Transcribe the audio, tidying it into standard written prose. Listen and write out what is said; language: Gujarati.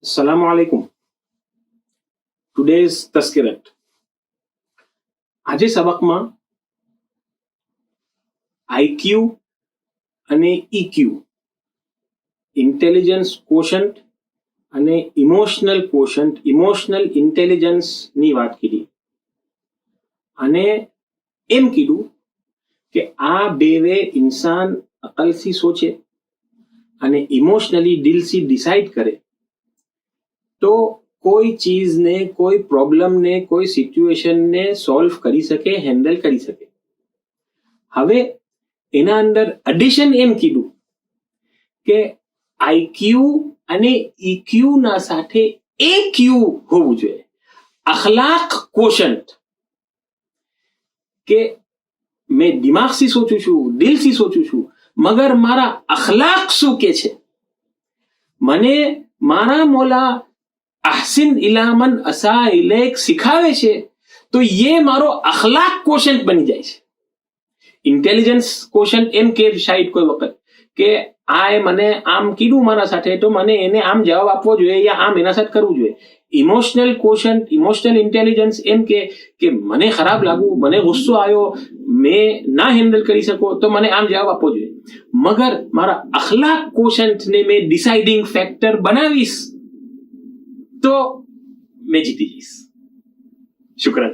Assalamu alaikum. Today's તસ્કીરત. આજે સબકમાં આઈક્યુ અને ઈક્યુ, ઇન્ટેલિજન્સ કોશન્ટ અને ઇમોશનલ કોશન્ટ, ઇમોશનલ ઇન્ટેલિજન્સની વાત કરી. અને એમ કીધું કે આ બેવે ઇન્સાન અકલથી સોચે અને ઇમોશનલી દિલથી ડિસાઇડ કરે તો કોઈ ચીજને, કોઈ પ્રોબ્લેમને, કોઈ સિચ્યુએશનને સોલ્વ કરી શકે, હેન્ડલ કરી શકે. હવે એના અંદર એડિશન એમ કીધું કે આઈક્યુ અને ઈક્યુ ના સાથે એક્યુ હોવું જોઈએ, અખલાક કોશન્ટ. કે મેં દિમાગથી સોચું છું, દિલથી સોચું છું, મગર મારા અખલાક શું કે છે, મને મારા મોલા અહસિન ઇલામન અસા ઇલેક શીખાવે છે, તો ये મારો અખલાક કોશન્ટ બની જાય છે. ઇન્ટેલિજન્સ કોશન્ટ એમ કે શાયદ કોઈ વખત કે આ મને આમ કીધું મારા સાથે તો મને એને આમ જવાબ આપવો જોઈએ યા આમ એના સાથે કરવું જોઈએ. ઇમોશનલ કોશન્ટ, ઇમોશનલ ઇન્ટેલિજન્સ એમ કે મને ખરાબ લાગ્યું, મને ગુસ્સો આવ્યો, મેં ના હેન્ડલ કરી શકો તો મને આમ જવાબ આપવો જોઈએ. મગર મારા અખલાક કોશન્ટને મેં ડિસાઇડિંગ ફેક્ટર બનાવીશ તો मैं जीती जीस. शुक्रिया.